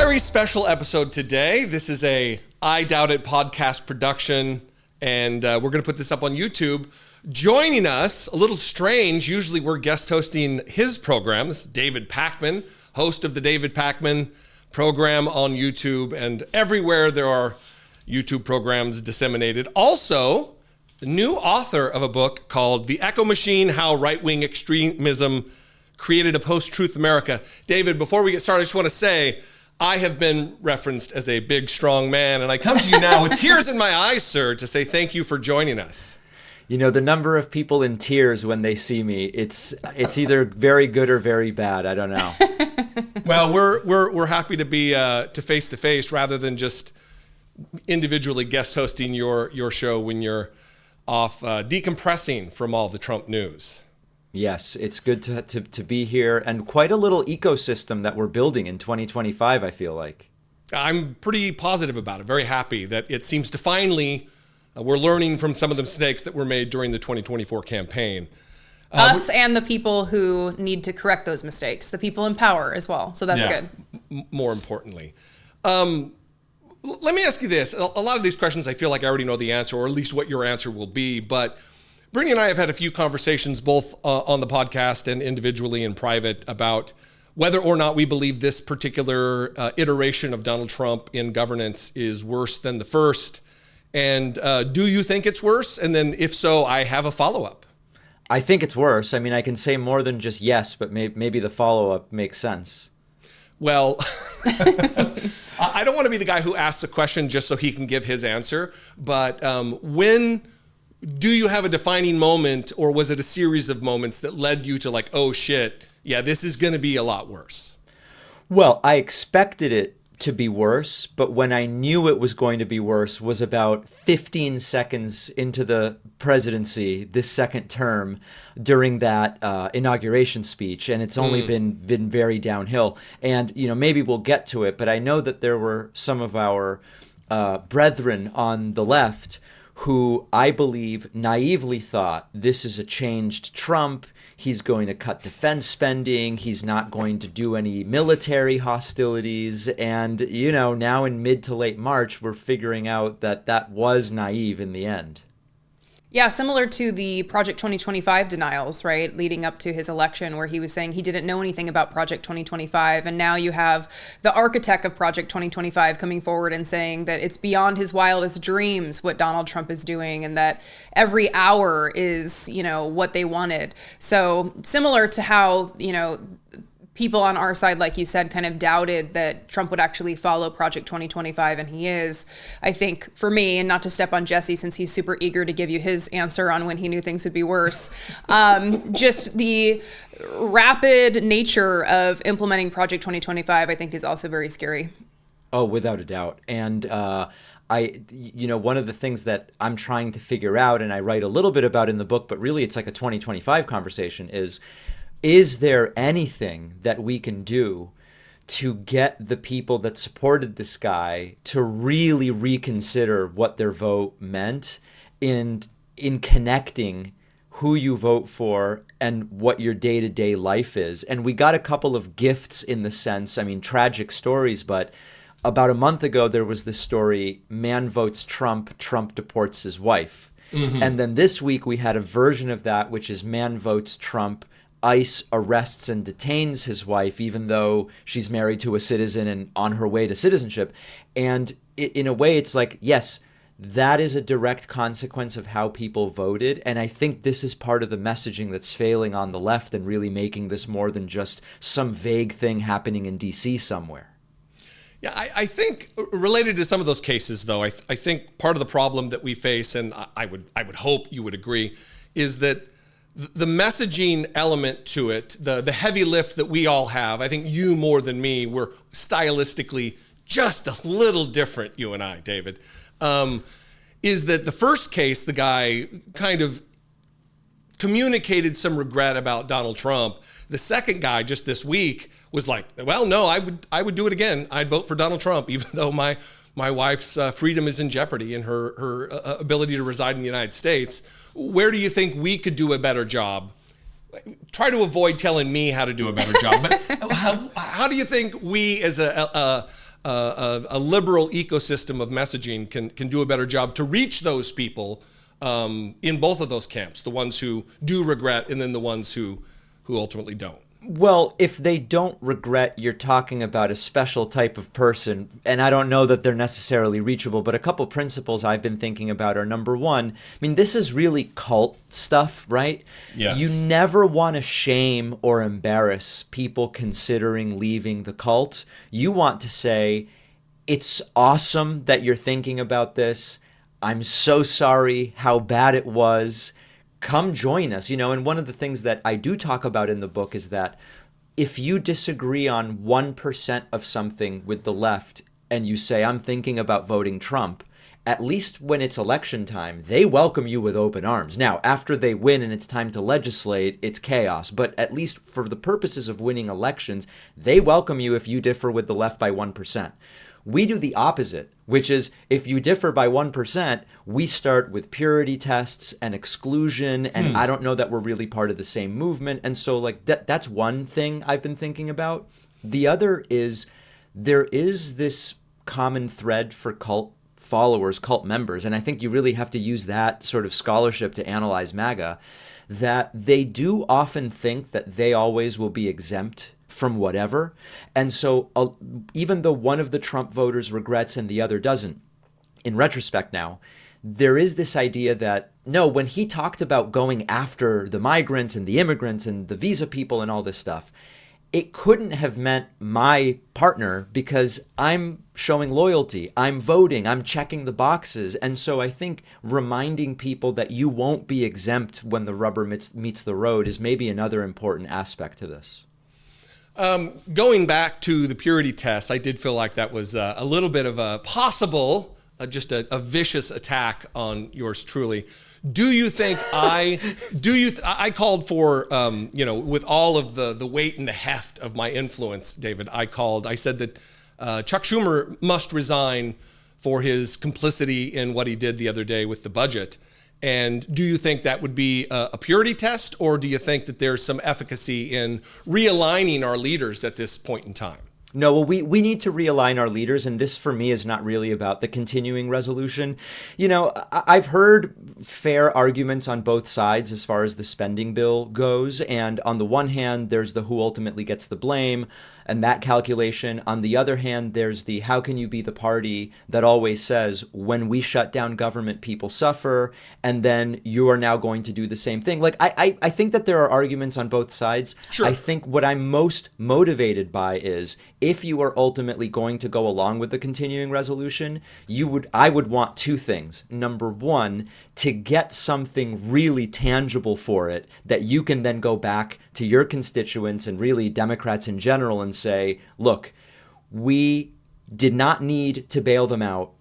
Very special episode today. This is a I Doubt It podcast production, and we're going to put this up on YouTube. Joining us, a little strange, usually we're guest hosting his program. This is David Pakman, host of the David Pakman program on YouTube, and everywhere there are YouTube programs disseminated. Also, the new author of a book called The Echo Machine, How Right-Wing Extremism Created a Post-Truth America. David, before we get started, I just want to say, I have been referenced as a big, strong man, and I come to you now with tears in my eyes, sir, to say thank you for joining us. You know, the number of people in tears when they see me, it's either very good or very bad. I don't know. Well, we're happy to be to face rather than just individually guest hosting your show when you're off decompressing from all the Trump news. Yes, it's good to be here, and quite a little ecosystem that we're building in 2025, I feel like. I'm pretty positive about it, very happy that it seems to finally, we're learning from some of the mistakes that were made during the 2024 campaign. Us and the people who need to correct those mistakes, the people in power as well, so that's good. More importantly. Let me ask you this. A lot of these questions I feel like I already know the answer, or at least what your answer will be, but Brittany and I have had a few conversations both on the podcast and individually in private about whether or not we believe this particular iteration of Donald Trump in governance is worse than the first. And do you think it's worse? And then if so, I have a follow-up. I think it's worse. I mean, I can say more than just yes, but maybe the follow-up makes sense. Well, I don't want to be the guy who asks a question just so he can give his answer. But when do you have a defining moment, or was it a series of moments that led you to like, oh shit, yeah, this is going to be a lot worse? Well, I expected it to be worse, but when I knew it was going to be worse was about 15 seconds into the presidency, this second term, during that inauguration speech, and it's only been very downhill. And you know, maybe we'll get to it, but I know that there were some of our brethren on the left who I believe naively thought this is a changed Trump. He's going to cut defense spending. He's not going to do any military hostilities. And, you know, now in mid to late March, we're figuring out that that was naive in the end. Yeah, similar to the Project 2025 denials, right, leading up to his election, where he was saying he didn't know anything about Project 2025. And now you have the architect of Project 2025 coming forward and saying that it's beyond his wildest dreams what Donald Trump is doing, and that every hour is, you know, what they wanted. So similar to how, you know, people on our side, like you said, kind of doubted that Trump would actually follow Project 2025, and he is. I think for me, and not to step on Jesse since he's super eager to give you his answer on when he knew things would be worse, just the rapid nature of implementing Project 2025, I think, is also very scary. Oh, without a doubt. And you know, one of the things that I'm trying to figure out, and I write a little bit about in the book, but really it's like a 2025 conversation, is there anything that we can do to get the people that supported this guy to really reconsider what their vote meant in connecting who you vote for and what your day-to-day life is? And we got a couple of gifts in the sense, I mean, tragic stories, but about a month ago, there was this story, man votes Trump, Trump deports his wife. Mm-hmm. And then this week, we had a version of that, which is man votes Trump, ICE arrests and detains his wife, even though she's married to a citizen and on her way to citizenship. And in a way, it's like, yes, that is a direct consequence of how people voted. And I think this is part of the messaging that's failing on the left and really making this more than just some vague thing happening in DC somewhere. Yeah, I think related to some of those cases, though, I think part of the problem that we face, and I would hope you would agree, is that the messaging element to it, the heavy lift that we all have, I think you more than me, we're stylistically just a little different, you and I, David, is that the first case, the guy kind of communicated some regret about Donald Trump. The second guy just this week was like, well, no, I would do it again. I'd vote for Donald Trump, even though my wife's freedom is in jeopardy and her ability to reside in the United States. Where do you think we could do a better job? Try to avoid telling me how to do a better job, but how do you think we as a a liberal ecosystem of messaging can do a better job to reach those people in both of those camps, the ones who do regret and then the ones who ultimately don't. Well, if they don't regret, you're talking about a special type of person, and I don't know that they're necessarily reachable, but a couple principles I've been thinking about are, number one, I mean, this is really cult stuff, right? Yes. You never want to shame or embarrass people considering leaving the cult. You want to say, it's awesome that you're thinking about this. I'm so sorry how bad it was. Come join us, and one of the things that I do talk about in the book is that if you disagree on 1% of something with the left and you say, I'm thinking about voting Trump, at least when it's election time, they welcome you with open arms. Now, after they win and it's time to legislate, it's chaos. But at least for the purposes of winning elections, they welcome you if you differ with the left by 1%. We do the opposite, which is if you differ by 1%, we start with purity tests and exclusion, and I don't know that we're really part of the same movement. And so that's one thing I've been thinking about. The other is there is this common thread for cult followers, cult members, and I think you really have to use that sort of scholarship to analyze MAGA, that they do often think that they always will be exempt from whatever. And so even though one of the Trump voters regrets and the other doesn't, in retrospect now, there is this idea that, no, when he talked about going after the migrants and the immigrants and the visa people and all this stuff, it couldn't have meant my partner because I'm showing loyalty, I'm voting, I'm checking the boxes. And so I think reminding people that you won't be exempt when the rubber meets the road is maybe another important aspect to this. Going back to the purity test, I did feel like that was a little bit of a possible, just a vicious attack on yours truly. Do you think I called for, with all of the weight and the heft of my influence, David, I said that Chuck Schumer must resign for his complicity in what he did the other day with the budget. And do you think that would be a purity test, or do you think that there's some efficacy in realigning our leaders at this point in time? No, well, we need to realign our leaders, and this for me is not really about the continuing resolution. I've heard fair arguments on both sides as far as the spending bill goes, and on the one hand, there's the who ultimately gets the blame, and that calculation. On the other hand, there's the how can you be the party that always says, when we shut down government, people suffer, and then you are now going to do the same thing. I think that there are arguments on both sides. Sure. I think what I'm most motivated by is, if you are ultimately going to go along with the continuing resolution, I would want two things. Number one, to get something really tangible for it that you can then go back to your constituents and really Democrats in general and say, look, we did not need to bail them out.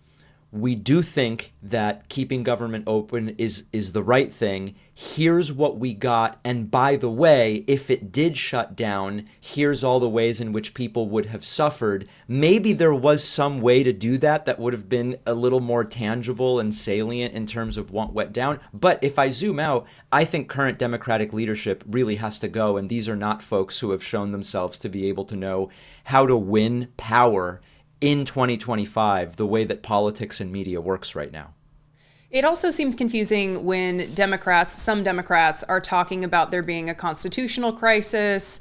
We do think that keeping government open is the right thing. Here's what we got. And by the way, if it did shut down, here's all the ways in which people would have suffered. Maybe there was some way to do that would have been a little more tangible and salient in terms of what went down. But if I zoom out, I think current Democratic leadership really has to go. And these are not folks who have shown themselves to be able to know how to win power in 2025, the way that politics and media works right now. It also seems confusing when some Democrats are talking about there being a constitutional crisis.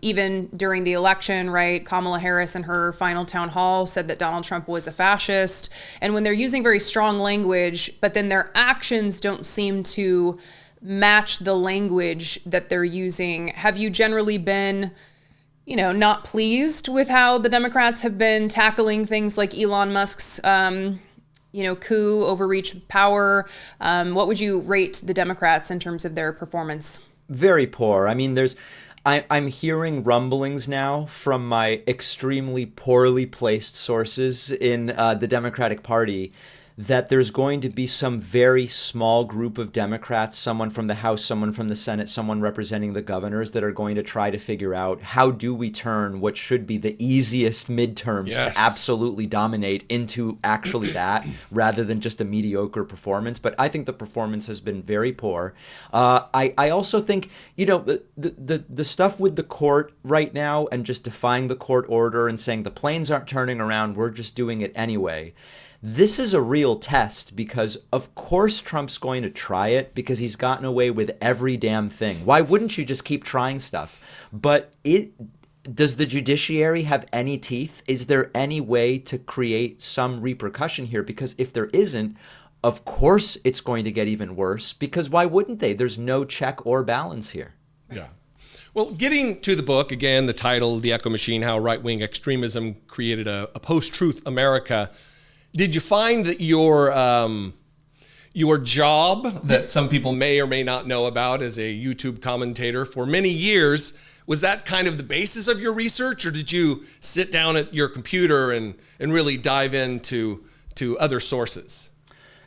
Even during the election, right? Kamala Harris in her final town hall said that Donald Trump was a fascist. And when they're using very strong language, but then their actions don't seem to match the language that they're using, have you generally been not pleased with how the Democrats have been tackling things like Elon Musk's, coup, overreach power? What would you rate the Democrats in terms of their performance? Very poor. I mean, I'm hearing rumblings now from my extremely poorly placed sources in the Democratic Party that there's going to be some very small group of Democrats, someone from the House, someone from the Senate, someone representing the governors, that are going to try to figure out how do we turn what should be the easiest midterms to absolutely dominate into actually that, rather than just a mediocre performance. But I think the performance has been very poor. I also think, the stuff with the court right now and just defying the court order and saying the planes aren't turning around, we're just doing it anyway. This is a real test, because of course Trump's going to try it, because he's gotten away with every damn thing. Why wouldn't you just keep trying stuff? But does the judiciary have any teeth? Is there any way to create some repercussion here? Because if there isn't, of course it's going to get even worse, because why wouldn't they? There's no check or balance here. Yeah. Well, getting to the book, again, the title, The Echo Machine, How Right-Wing Extremism Created a Post-Truth America. Did you find that your job, that some people may or may not know about as a YouTube commentator for many years, was that kind of the basis of your research, or did you sit down at your computer and really dive into other sources?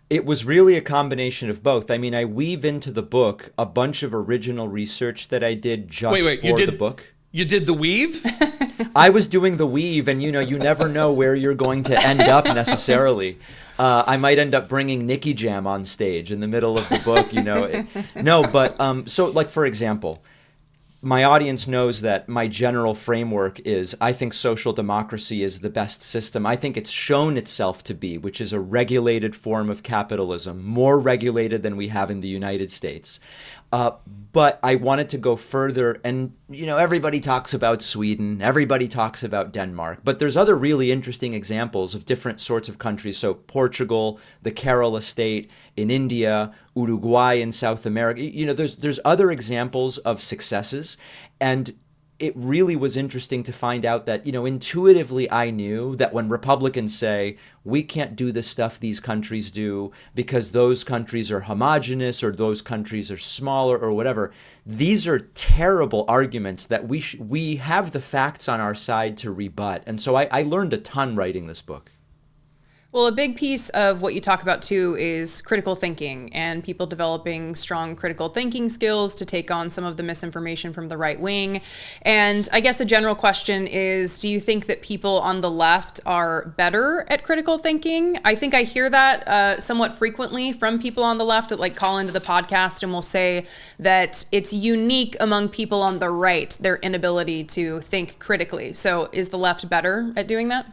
It was really a combination of both. I mean, I weave into the book a bunch of original research that I did just for the book. You did the weave? I was doing the weave, and you never know where you're going to end up necessarily. I might end up bringing Nicky Jam on stage in the middle of the book, So, like, for example, my audience knows that my general framework is, I think social democracy is the best system. I think it's shown itself to be, which is a regulated form of capitalism, more regulated than we have in the United States. But I wanted to go further, and everybody talks about Sweden, everybody talks about Denmark, but there's other really interesting examples of different sorts of countries. So Portugal, the Kerala state in India, Uruguay in South America. There's other examples of successes, and it really was interesting to find out that, intuitively I knew that when Republicans say, we can't do the stuff these countries do because those countries are homogenous or those countries are smaller or whatever, these are terrible arguments that we have the facts on our side to rebut. And so I learned a ton writing this book. Well, a big piece of what you talk about, too, is critical thinking and people developing strong critical thinking skills to take on some of the misinformation from the right wing. And I guess a general question is, do you think that people on the left are better at critical thinking? I think I hear that somewhat frequently from people on the left that call into the podcast and will say that it's unique among people on the right, their inability to think critically. So is the left better at doing that?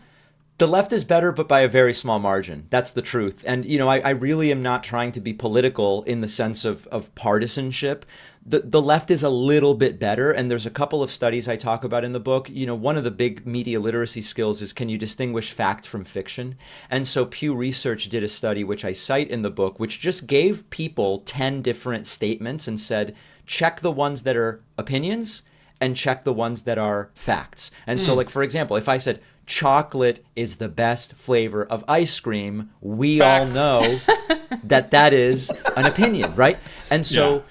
The left is better, but by a very small margin. That's the truth. And, I really am not trying to be political in the sense of partisanship. The left is a little bit better, and there's a couple of studies I talk about in the book. One of the big media literacy skills is, can you distinguish fact from fiction? And so Pew Research did a study, which I cite in the book, which just gave people 10 different statements and said, check the ones that are opinions and check the ones that are facts. And so, for example, if I said, chocolate is the best flavor of ice cream, we all know that is an opinion, right? And so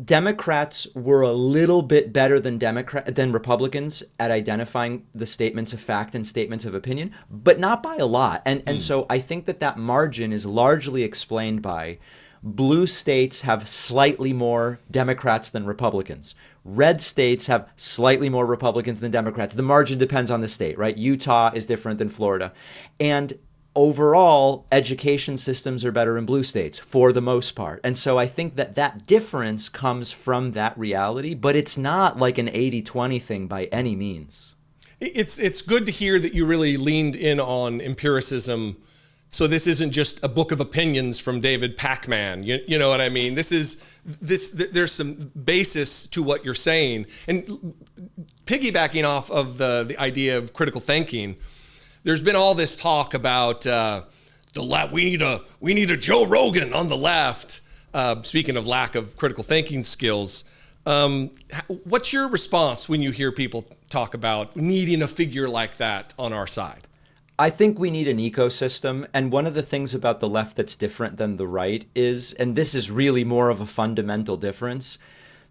Democrats were a little bit better than Republicans at identifying the statements of fact and statements of opinion, but not by a lot. And so I think that margin is largely explained by blue states have slightly more Democrats than Republicans. Red states have slightly more Republicans than Democrats. The margin depends on the state, right? Utah is different than Florida. And overall, education systems are better in blue states for the most part. And so I think that difference comes from that reality, but it's not like an 80-20 thing by any means. It's good to hear that you really leaned in on empiricism. So this isn't just a book of opinions from David Pakman. You know what I mean? There's some basis to what you're saying. And piggybacking off of the idea of critical thinking, there's been all this talk about the left. We need a Joe Rogan on the left. Speaking of lack of critical thinking skills, what's your response when you hear people talk about needing a figure like that on our side? I think we need an ecosystem, and one of the things about the left that's different than the right is, and this is really more of a fundamental difference,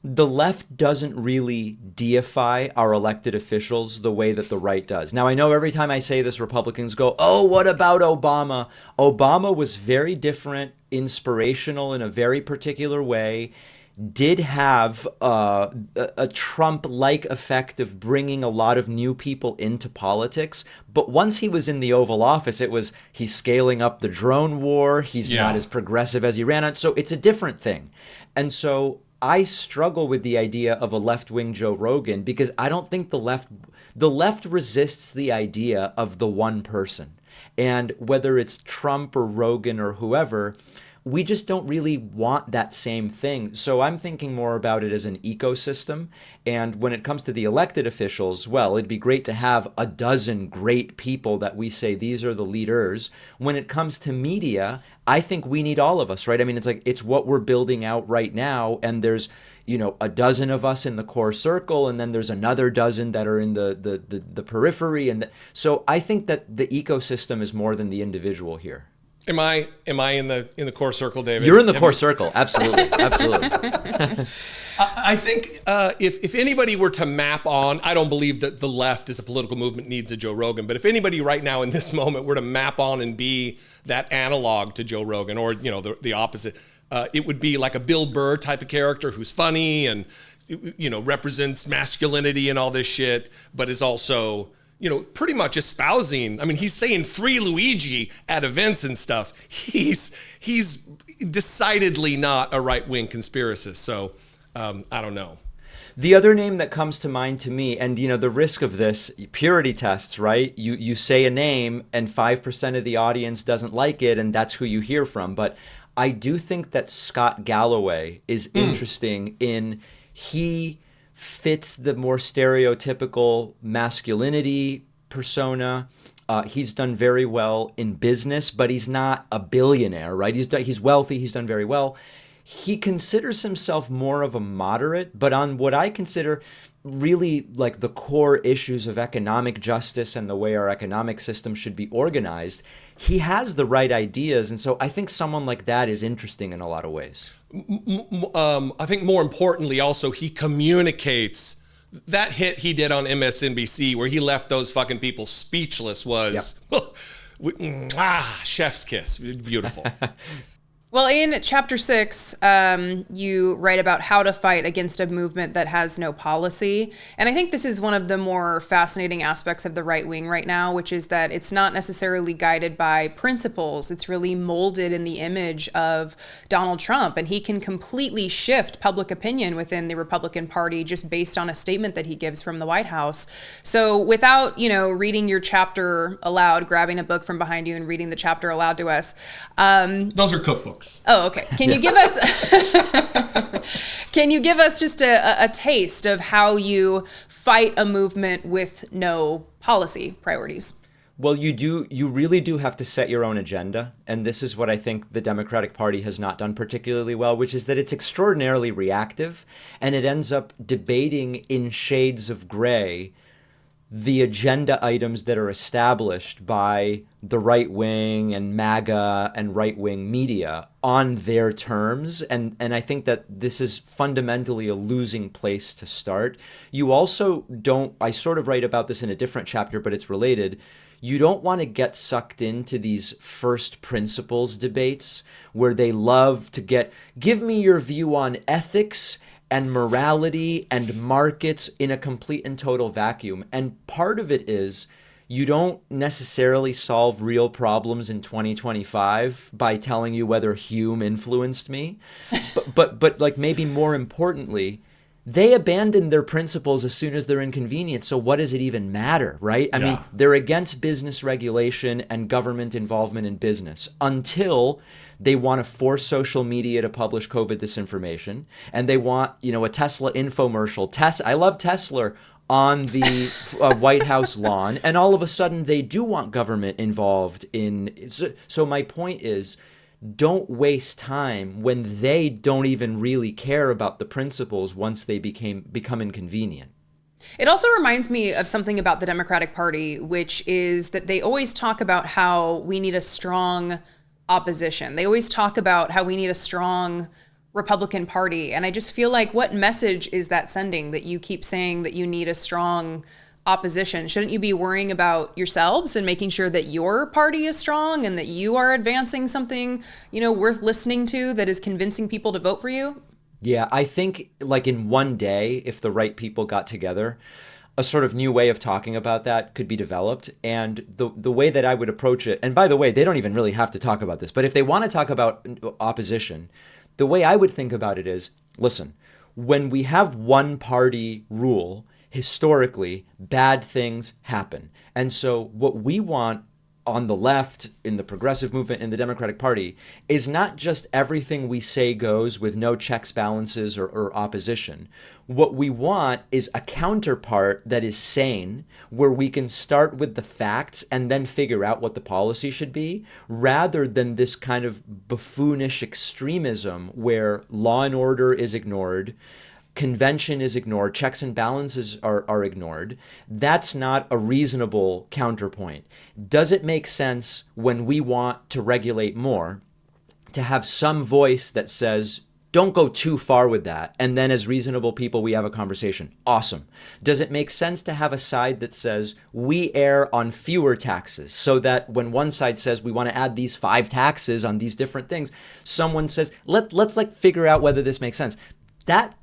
the left doesn't really deify our elected officials the way that the right does. Now, I know every time I say this, Republicans go, oh, what about Obama? Obama was very different, inspirational in a very particular way, did have a Trump-like effect of bringing a lot of new people into politics. But once he was in the Oval Office, it was he's scaling up the drone war. He's not as progressive as he ran on. So it's a different thing. And so I struggle with the idea of a left-wing Joe Rogan because I don't think the left resists the idea of the one person. And whether it's Trump or Rogan or whoever, we just don't really want that same thing. So I'm thinking more about it as an ecosystem. And when it comes to the elected officials, well, it'd be great to have a dozen great people that we say these are the leaders. When it comes to media, I think we need all of us, right? I mean, it's what we're building out right now. And there's, a dozen of us in the core circle, and then there's another dozen that are in the periphery. And so I think that the ecosystem is more than the individual here. Am I in the core circle, David? You're in the core circle, absolutely, absolutely. I think if anybody were to map on, I don't believe that the left as a political movement needs a Joe Rogan, but if anybody right now in this moment were to map on and be that analog to Joe Rogan, or the opposite, it would be like a Bill Burr type of character who's funny and represents masculinity and all this shit, but is also pretty much espousing. I mean, he's saying free Luigi at events and stuff. He's decidedly not a right-wing conspiracist. So I don't know. The other name that comes to mind to me, and the risk of this, purity tests, right? You say a name and 5% of the audience doesn't like it, and that's who you hear from. But I do think that Scott Galloway is interesting in he fits the more stereotypical masculinity persona. He's done very well in business, but he's not a billionaire, right? He's wealthy. He's done very well. He considers himself more of a moderate, but on what I consider really like the core issues of economic justice and the way our economic system should be organized, he has the right ideas. And so I think someone like that is interesting in a lot of ways. I think more importantly, also, he communicates. That hit he did on MSNBC where he left those fucking people speechless was chef's kiss. Beautiful. Well, in chapter 6, you write about how to fight against a movement that has no policy. And I think this is one of the more fascinating aspects of the right wing right now, which is that it's not necessarily guided by principles. It's really molded in the image of Donald Trump. And he can completely shift public opinion within the Republican Party just based on a statement that he gives from the White House. So without, reading your chapter aloud, grabbing a book from behind you and reading the chapter aloud to us. Those are cookbooks. Oh, okay. Can you give us just a taste of how you fight a movement with no policy priorities? Well, you really do have to set your own agenda. And this is what I think the Democratic Party has not done particularly well, which is that it's extraordinarily reactive, and it ends up debating in shades of gray the agenda items that are established by the right wing and MAGA and right wing media on their terms. And I think that this is fundamentally a losing place to start. You also I sort of write about this in a different chapter, but it's related. You don't want to get sucked into these first principles debates where they love to give me your view on ethics and morality and markets in a complete and total vacuum. And part of it is you don't necessarily solve real problems in 2025 by telling you whether Hume influenced me. but like maybe more importantly, they abandon their principles as soon as they're inconvenient. So what does it even matter, right? I mean, they're against business regulation and government involvement in business until they want to force social media to publish COVID disinformation. And they want, a Tesla infomercial. I love Tesla on the White House lawn. And all of a sudden they do want government involved in. So my point is, don't waste time when they don't even really care about the principles once they become inconvenient. It also reminds me of something about the Democratic Party, which is that they always talk about how we need a strong opposition. They always talk about how we need a strong Republican Party. And I just feel like, what message is that sending, that you keep saying that you need a strong opposition? Shouldn't you be worrying about yourselves and making sure that your party is strong and that you are advancing something, worth listening to, that is convincing people to vote for you? Yeah, I think like in one day, if the right people got together, a sort of new way of talking about that could be developed. And the way that I would approach it, and by the way, they don't even really have to talk about this, but if they want to talk about opposition, the way I would think about it is, listen, when we have one party rule, historically, bad things happen. And so what we want on the left, in the progressive movement, in the Democratic Party, is not just everything we say goes with no checks, balances, or opposition. What we want is a counterpart that is sane, where we can start with the facts and then figure out what the policy should be, rather than this kind of buffoonish extremism where law and order is ignored, convention is ignored, checks and balances are ignored. That's not a reasonable counterpoint. Does it make sense when we want to regulate more to have some voice that says, don't go too far with that, and then as reasonable people we have a conversation? Awesome. Does it make sense to have a side that says we err on fewer taxes, so that when one side says we want to add these 5 taxes on these different things, someone says let's figure out whether this makes sense?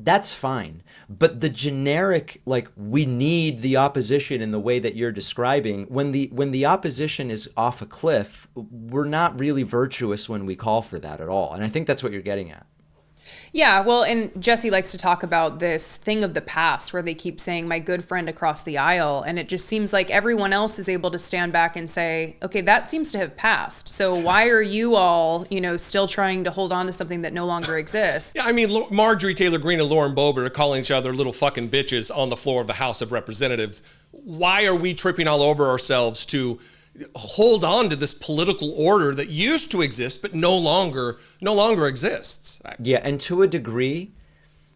That's fine. But the generic, like, we need the opposition in the way that you're describing, when the opposition is off a cliff, we're not really virtuous when we call for that at all. And I think that's what you're getting at. Yeah, well, and Jesse likes to talk about this thing of the past where they keep saying my good friend across the aisle. And it just seems like everyone else is able to stand back and say, okay, that seems to have passed. So why are you all, still trying to hold on to something that no longer exists? Yeah, I mean, Marjorie Taylor Greene and Lauren Boebert are calling each other little fucking bitches on the floor of the House of Representatives. Why are we tripping all over ourselves to hold on to this political order that used to exist but no longer exists? Yeah, and to a degree,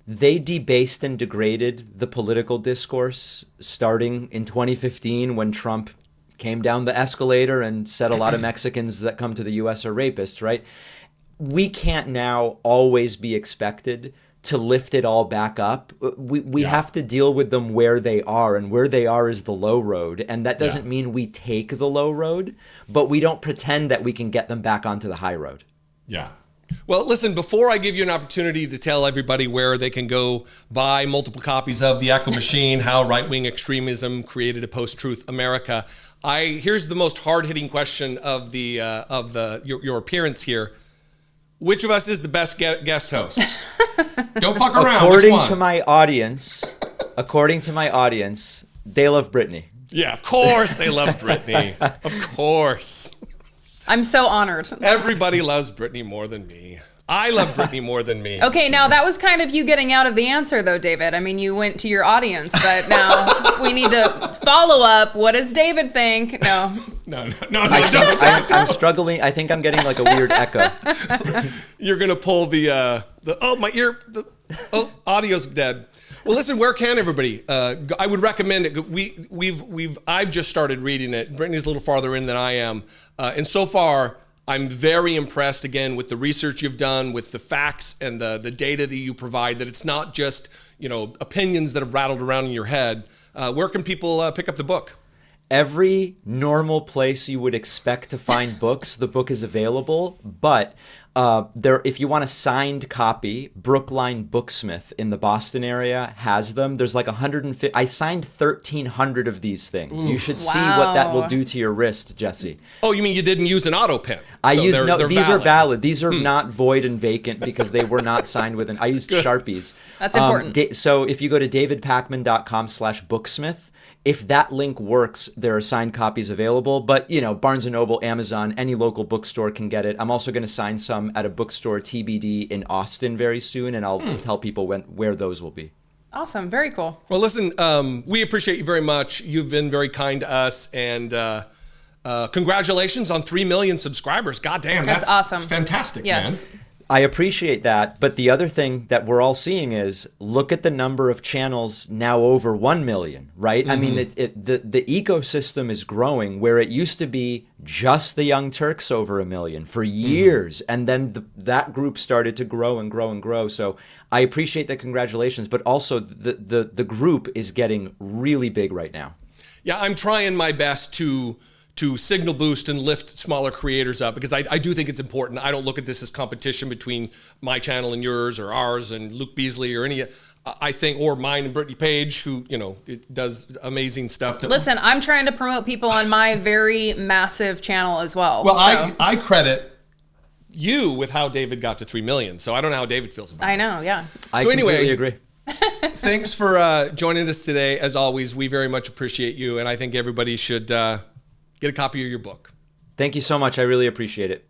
they debased and degraded the political discourse starting in 2015 when Trump came down the escalator and said a lot of Mexicans that come to the U.S. are rapists, right? We can't now always be expected to lift it all back up. We have to deal with them where they are, and where they are is the low road. And that doesn't mean we take the low road, but we don't pretend that we can get them back onto the high road. Yeah. Well, listen, before I give you an opportunity to tell everybody where they can go buy multiple copies of The Echo Machine, How Right-Wing Extremism Created a Post-Truth America, here's the most hard-hitting question of your appearance here. Which of us is the best guest host? Don't fuck around. According to my audience, they love Brittany. Yeah, of course they love Brittany. Of course. I'm so honored. Everybody loves Brittany more than me. I love Brittany more than me. Okay, now that was kind of you getting out of the answer, though, David. I mean, you went to your audience, but now we need to follow up. What does David think? No. I'm struggling. I think I'm getting like a weird echo. You're gonna pull my ear. Audio's dead. Well, listen. Where can everybody? I would recommend it. I've just started reading it. Brittany's a little farther in than I am, and so far, I'm very impressed again with the research you've done, with the facts and the data that you provide. That it's not just opinions that have rattled around in your head. Where can people pick up the book? Every normal place you would expect to find books, the book is available. But if you want a signed copy, Brookline Booksmith in the Boston area has them. There's like 150. I signed 1,300 of these things. Ooh. You should see what that will do to your wrist, Jesse. Oh, you mean you didn't use an auto pen? These are valid. These are not void and vacant because they were not signed with I used Sharpies. That's important. So if you go to davidpakman.com/booksmith, if that link works, there are signed copies available. But, Barnes & Noble, Amazon, any local bookstore can get it. I'm also going to sign some at a bookstore TBD in Austin very soon, and I'll tell people where those will be. Awesome. Very cool. Well, listen, we appreciate you very much. You've been very kind to us, and congratulations on 3 million subscribers. God damn, that's awesome. Fantastic, yes. man. I appreciate that, but the other thing that we're all seeing is look at the number of channels now over 1 million, right? I mean, the ecosystem is growing where it used to be just the Young Turks over 1 million for years, and then that group started to grow and grow and grow. So I appreciate the congratulations, but also the group is getting really big right now. Yeah, I'm trying my best to signal boost and lift smaller creators up, because I do think it's important. I don't look at this as competition between my channel and yours, or ours and Luke Beasley, or any. I think, or mine and Brittany Page, who it does amazing stuff. Listen, I'm trying to promote people on my very massive channel as well. Well, so. I credit you with how David got to 3 million. So I don't know how David feels about it. I know, yeah. I completely agree. Thanks for joining us today. As always, we very much appreciate you, and I think everybody should get a copy of your book. Thank you so much. I really appreciate it.